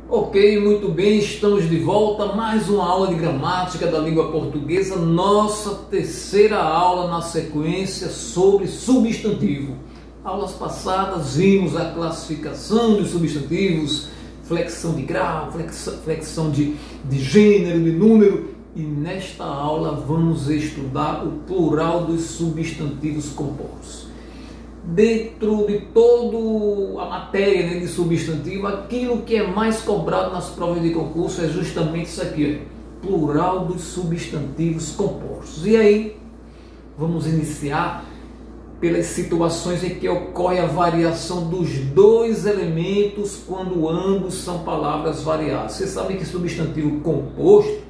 Ok, muito bem, estamos de volta, mais uma aula de gramática da língua portuguesa, nossa terceira aula na sequência sobre substantivo. Aulas passadas vimos a classificação dos substantivos, flexão de grau, flexão de gênero, de número, e nesta aula vamos estudar o plural dos substantivos compostos. Dentro de toda a matéria de substantivo, aquilo que é mais cobrado nas provas de concurso é justamente isso aqui, plural dos substantivos compostos. E aí, vamos iniciar pelas situações em que ocorre a variação dos dois elementos quando ambos são palavras variadas. Vocês sabem que substantivo composto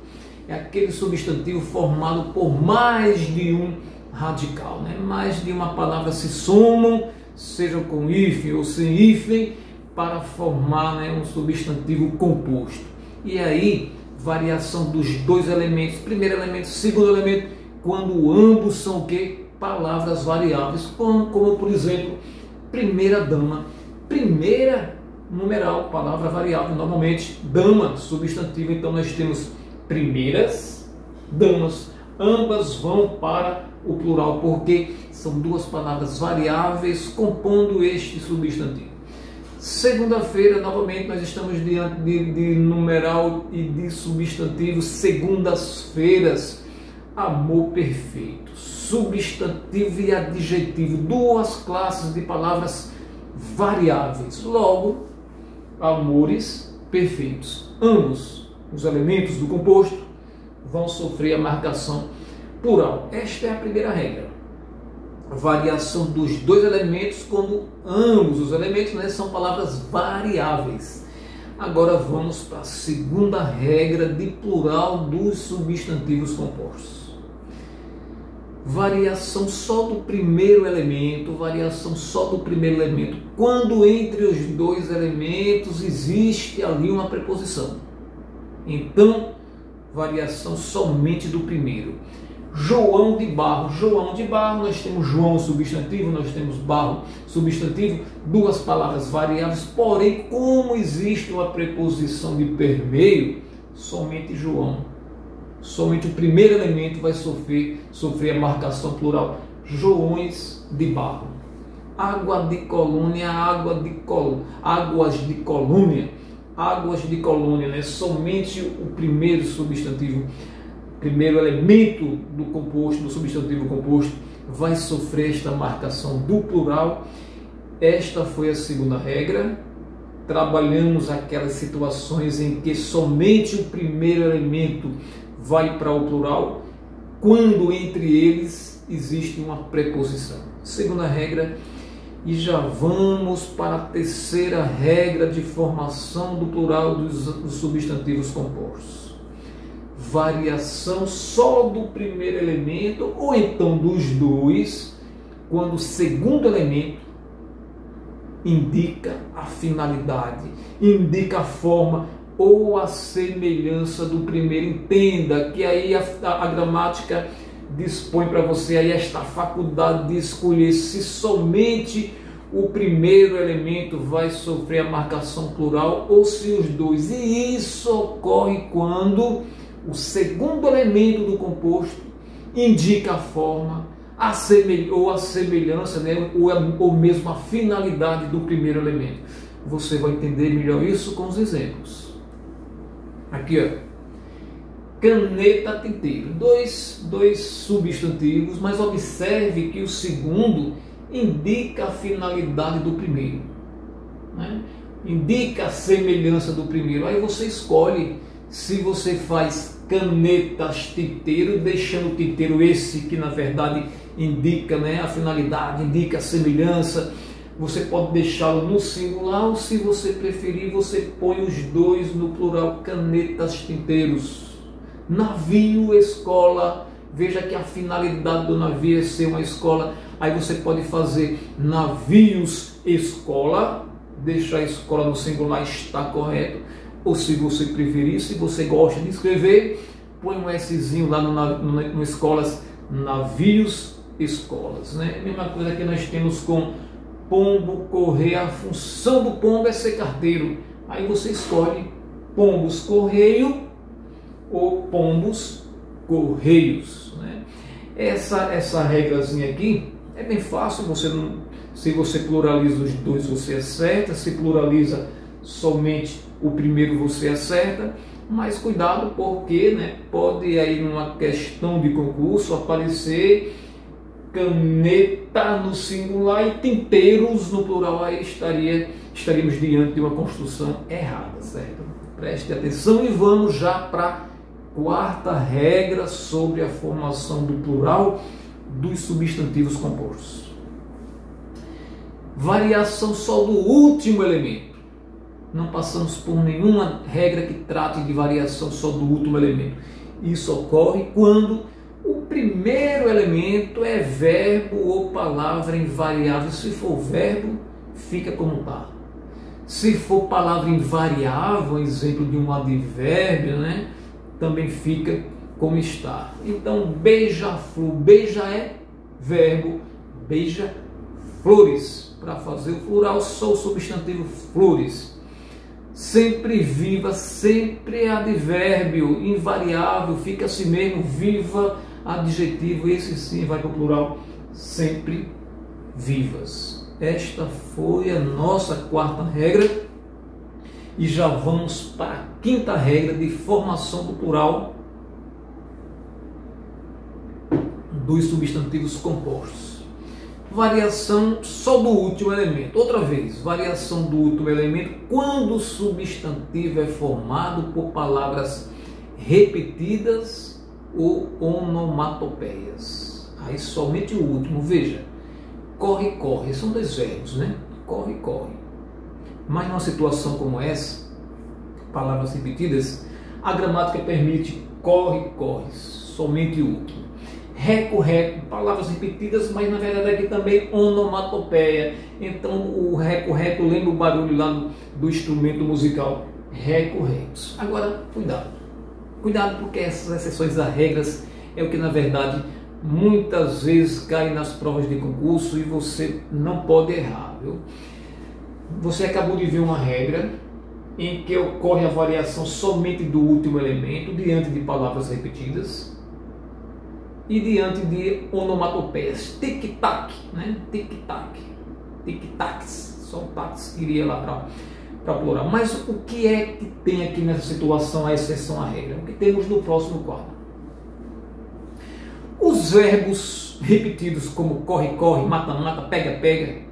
é aquele substantivo formado por mais de um radical, né? Mais de uma palavra se somam, seja com hífen ou sem hífen, para formar, né, um substantivo composto. E aí, variação dos dois elementos, primeiro elemento, segundo elemento, quando ambos são o quê? Palavras variáveis, como por exemplo, primeira dama, primeira numeral, palavra variável, normalmente dama, substantivo, então nós temos primeiras damas, ambas vão para o plural, porque são duas palavras variáveis compondo este substantivo. Segunda-feira, novamente, nós estamos diante de numeral e de substantivo. Segundas-feiras, amor perfeito, substantivo e adjetivo, duas classes de palavras variáveis. Logo, amores perfeitos. Ambos os elementos do composto vão sofrer a marcação plural. Esta é a primeira regra. Variação dos dois elementos quando ambos os elementos, né, são palavras variáveis. Agora vamos para a segunda regra de plural dos substantivos compostos. Variação só do primeiro elemento, quando entre os dois elementos existe ali uma preposição. Então, variação somente do primeiro. João de Barro, nós temos João substantivo, nós temos Barro substantivo, duas palavras variáveis, porém, como existe uma preposição de permeio, somente João, somente o primeiro elemento vai sofrer a marcação plural, Joões de Barro. Água de colônia, águas de colônia, né? Somente o primeiro substantivo, primeiro elemento do composto, do substantivo composto, vai sofrer esta marcação do plural. Esta foi a segunda regra. Trabalhamos aquelas situações em que somente o primeiro elemento vai para o plural, quando entre eles existe uma preposição. Segunda regra. E já vamos para a terceira regra de formação do plural dos substantivos compostos. Variação só do primeiro elemento ou então dos dois, quando o segundo elemento indica a finalidade, indica a forma ou a semelhança do primeiro. Entenda que aí a gramática dispõe para você aí esta faculdade de escolher se somente o primeiro elemento vai sofrer a marcação plural ou se os dois. E isso ocorre quando o segundo elemento do composto indica a forma, ou a semelhança, né, ou mesmo a finalidade do primeiro elemento. Você vai entender melhor isso com os exemplos. Aqui, ó. Caneta, tinteiro, dois substantivos, mas observe que o segundo indica a finalidade do primeiro, né? Indica a semelhança do primeiro. Aí você escolhe se você faz canetas, tinteiro, deixando o tinteiro esse que na verdade indica, né, a finalidade, indica a semelhança. Você pode deixá-lo no singular ou, se você preferir, você põe os dois no plural, canetas, tinteiros. Navio, escola, veja que a finalidade do navio é ser uma escola. Aí você pode fazer navios, escola, deixar a escola no singular, está correto. Ou, se você preferir, se você gosta de escrever, põe um Szinho lá no escolas, navios, escolas, né? Mesma coisa que nós temos com pombo, correr. A função do pombo é ser carteiro. Aí você escolhe pombos correio ou pombos correios, né? Essa regrazinha aqui é bem fácil, se você pluraliza os dois, você acerta, se pluraliza somente o primeiro, você acerta, mas cuidado porque, né, pode aí numa questão de concurso aparecer caneta no singular e temperos no plural, aí estaríamos diante de uma construção errada, certo? Preste atenção e vamos já para a quarta regra sobre a formação do plural dos substantivos compostos. Variação só do último elemento. Não passamos por nenhuma regra que trate de variação só do último elemento. Isso ocorre quando o primeiro elemento é verbo ou palavra invariável. Se for verbo, fica como está. Se for palavra invariável, exemplo de um advérbio, né, também fica como está. Então, beija-flor, beija é verbo, beija flores. Para fazer o plural, só o substantivo flores. Sempre viva, sempre é advérbio, invariável, fica assim mesmo, viva, adjetivo, esse sim vai para o plural, sempre vivas. Esta foi a nossa quarta regra e já vamos para a quinta regra de formação do plural dos substantivos compostos. Variação só do último elemento. Outra vez, variação do último elemento quando o substantivo é formado por palavras repetidas ou onomatopeias. Aí somente o último, veja, corre, corre, são dois verbos, né? Corre, corre. Mas numa situação como essa, palavras repetidas, a gramática permite corre, corre, somente o último. Reco, reco, palavras repetidas, mas na verdade aqui também onomatopeia. Então o reco, reco lembra o barulho lá do instrumento musical. Reco, recos. Agora, cuidado. Cuidado porque essas exceções a regras é o que na verdade muitas vezes cai nas provas de concurso e você não pode errar, viu? Você acabou de ver uma regra em que ocorre a variação somente do último elemento diante de palavras repetidas e diante de onomatopeias. Tic-tac, né? Tic-tac. Tic-tacs. Só o tax que iria lá para plural. Mas o que é que tem aqui nessa situação, a exceção à regra? O que temos no próximo quadro? Os verbos repetidos como corre, corre, mata, mata, pega, pega.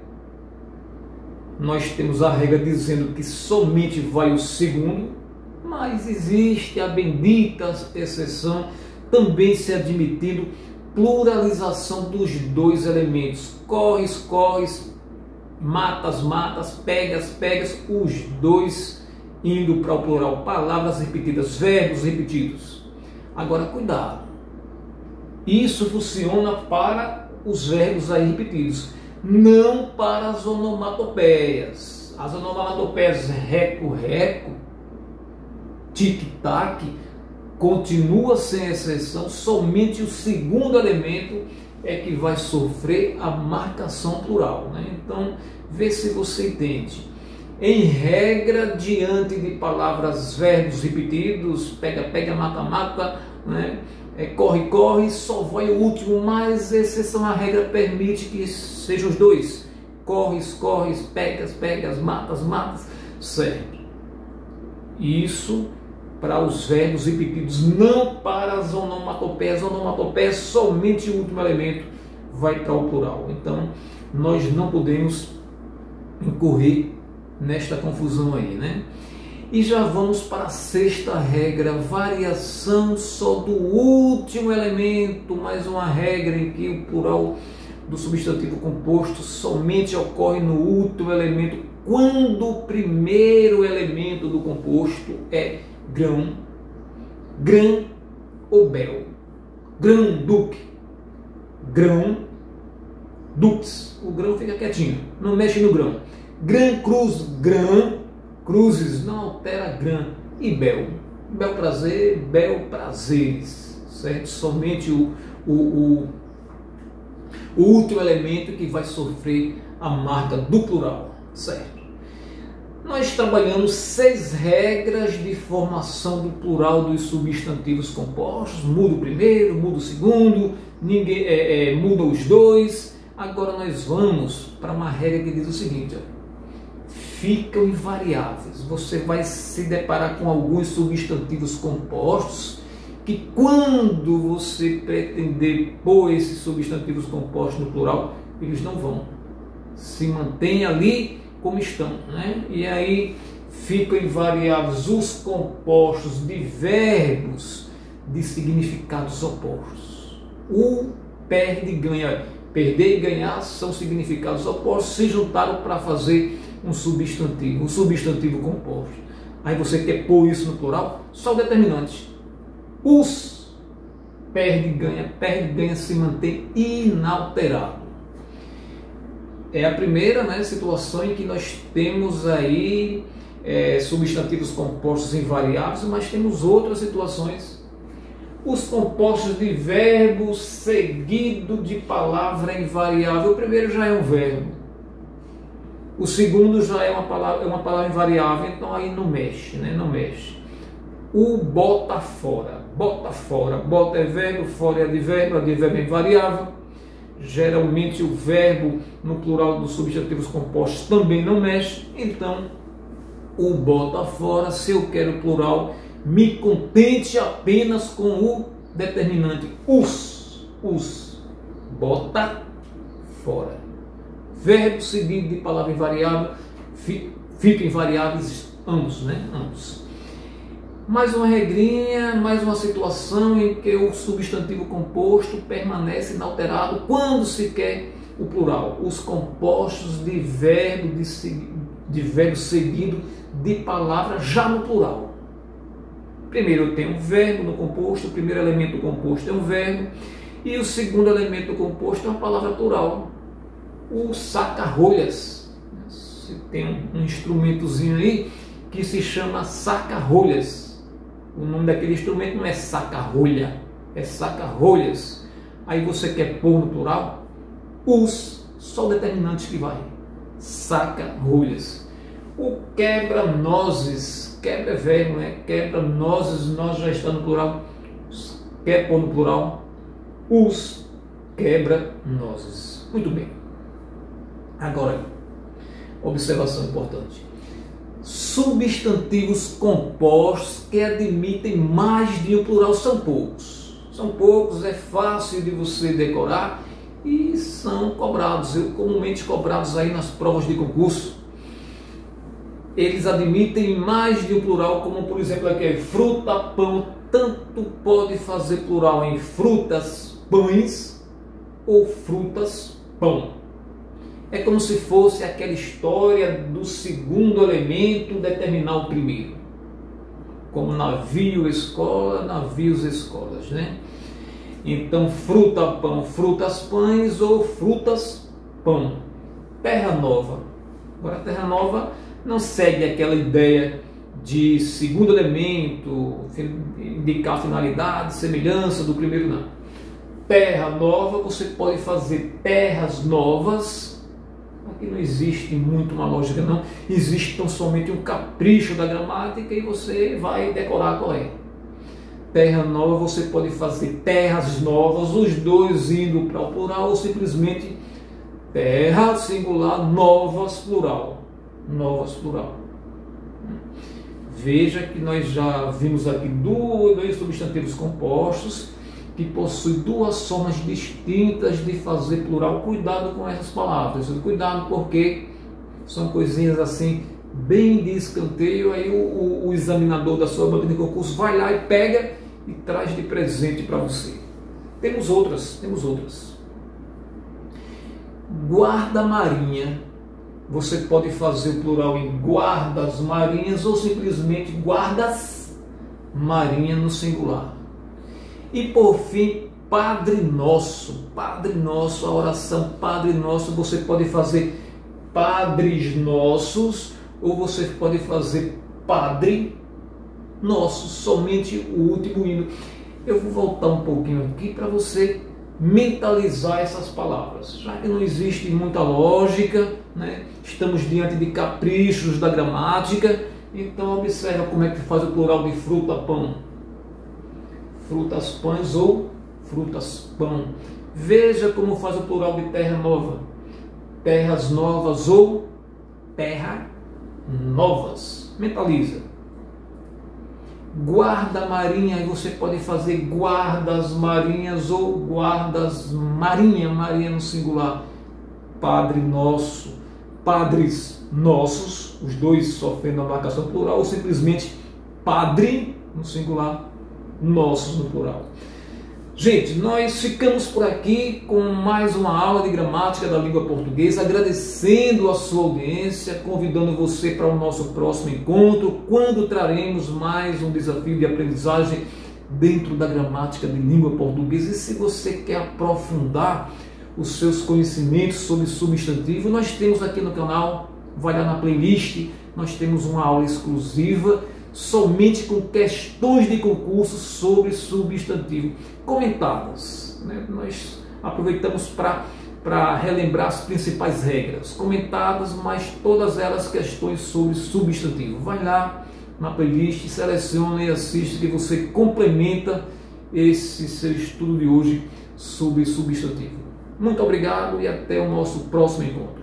Nós temos a regra dizendo que somente vai o segundo, mas existe a bendita exceção também se admitindo pluralização dos dois elementos. Corres, corres, matas, matas, pegas, pegas, os dois indo para o plural. Palavras repetidas, verbos repetidos. Agora, cuidado. Isso funciona para os verbos aí repetidos, não para as onomatopeias. As onomatopeias reco, reco, tic-tac, continua sem exceção, somente o segundo elemento é que vai sofrer a marcação plural, né? Então, vê se você entende. Em regra, diante de palavras, verbos repetidos, pega, pega, mata, mata, né? Corre, corre, só vai o último, mas exceção à regra permite que sejam os dois. Corres, corres, pegas, pegas, matas, matas, certo. Isso para os verbos repetidos, não para as onomatopeias. Onomatopeias, somente o último elemento vai para o plural. Então, nós não podemos incorrer nesta confusão aí, né? E já vamos para a sexta regra, variação só do último elemento, mais uma regra em que o plural do substantivo composto somente ocorre no último elemento, quando o primeiro elemento do composto é grão, grã ou bel. Grão, duque, grão, dux. O grão fica quietinho, não mexe no grão. Grã, cruz, grã, cruzes, não altera grã. E bel, bel prazer, bel prazeres, certo? Somente o último elemento que vai sofrer a marca do plural, certo? nós trabalhamos 6 regras de formação do plural dos substantivos compostos. Muda o primeiro, muda o segundo, muda os dois. Agora nós vamos para uma regra que diz o seguinte: ficam invariáveis. Você vai se deparar com alguns substantivos compostos que, quando você pretender pôr esses substantivos compostos no plural, eles não vão. Se mantém ali como estão, né? E aí ficam invariáveis os compostos de verbos de significados opostos. O perde e ganha. Perder e ganhar são significados opostos, se juntaram para fazer um substantivo composto. Aí você quer pôr isso no plural, só o determinante. Os perde e ganha se mantém inalterado. É a primeira, né, situação em que nós temos aí substantivos compostos invariáveis, mas temos outras situações. Os compostos de verbo seguido de palavra invariável. O primeiro já é um verbo. O segundo já é uma palavra invariável, então aí não mexe, né? Não mexe. O bota fora. Bota fora. Bota é verbo, fora é advérbio é invariável. Geralmente o verbo no plural dos substantivos compostos também não mexe. Então, o bota fora, se eu quero plural, me contente apenas com o determinante os. Bota fora. Verbo seguido de palavra invariável, fica invariáveis ambos, né? Ambos. Mais uma regrinha, mais uma situação em que o substantivo composto permanece inalterado quando se quer o plural. Os compostos de verbo seguido de palavra já no plural. Primeiro eu tenho um verbo no composto, o primeiro elemento do composto é um verbo, e o segundo elemento do composto é uma palavra plural. O saca-rolhas. Você tem um instrumentozinho aí que se chama saca-rolhas. O nome daquele instrumento não é saca-rolha, é saca-rolhas. Aí você quer pôr no plural só o determinante que vai. Saca-rolhas. O quebra-nozes, quebra é verbo, né? Quebra-nozes, nós já está no plural. Quer pôr no plural? Os quebra-nozes. Muito bem. Agora, observação importante. Substantivos compostos que admitem mais de um plural são poucos. São poucos, é fácil de você decorar e são cobrados, comumente cobrados aí nas provas de concurso. Eles admitem mais de um plural, como por exemplo aqui, fruta, pão, tanto pode fazer plural em frutas, pães ou frutas, pão. É como se fosse aquela história do segundo elemento determinar o primeiro. Como navio, escola, navios, escolas, né? Então, fruta, pão, frutas, pães ou frutas, pão. Terra nova. Agora, terra nova não segue aquela ideia de segundo elemento, indicar finalidade, semelhança do primeiro, não. Terra nova, você pode fazer terras novas. Aqui não existe muito uma lógica, não. Existe tão somente um capricho da gramática e você vai decorar qual é. Terra nova, você pode fazer terras novas, os dois indo para o plural, ou simplesmente terra singular, novas plural. Novas plural. Veja que nós já vimos aqui dois substantivos compostos que possuem duas formas distintas de fazer plural. Cuidado com essas palavras, cuidado, porque são coisinhas assim bem de escanteio. Aí o examinador da sua banca de concurso vai lá e pega e traz de presente para você. Temos outras. Guarda-marinha, você pode fazer o plural em guardas marinhas ou simplesmente guardas marinha no singular. E por fim, Padre Nosso. Padre Nosso, a oração Padre Nosso, você pode fazer Padres Nossos ou você pode fazer Padre Nosso, somente o último hino. Eu vou voltar um pouquinho aqui para você mentalizar essas palavras. Já que não existe muita lógica, né? Estamos diante de caprichos da gramática, então observa como é que faz o plural de fruta, pão. Frutas, pães ou frutas, pão. Veja como faz o plural de terra nova. Terras novas ou terra novas. Mentaliza. Guarda marinha, e você pode fazer guardas marinhas ou guardas marinha, marinha no singular. Padre nosso, padres nossos, os dois sofrendo a marcação plural, ou simplesmente padre no singular, nossos no plural. Gente, nós ficamos por aqui com mais uma aula de gramática da língua portuguesa, agradecendo a sua audiência, convidando você para o nosso próximo encontro, quando traremos mais um desafio de aprendizagem dentro da gramática de língua portuguesa. E se você quer aprofundar os seus conhecimentos sobre substantivo, nós temos aqui no canal, vai lá na playlist, nós temos uma aula exclusiva somente com questões de concurso sobre substantivo, comentadas, né? Nós aproveitamos para relembrar as principais regras, comentadas, mas todas elas questões sobre substantivo. Vai lá na playlist, seleciona e assiste, que você complementa esse seu estudo de hoje sobre substantivo. Muito obrigado e até o nosso próximo encontro.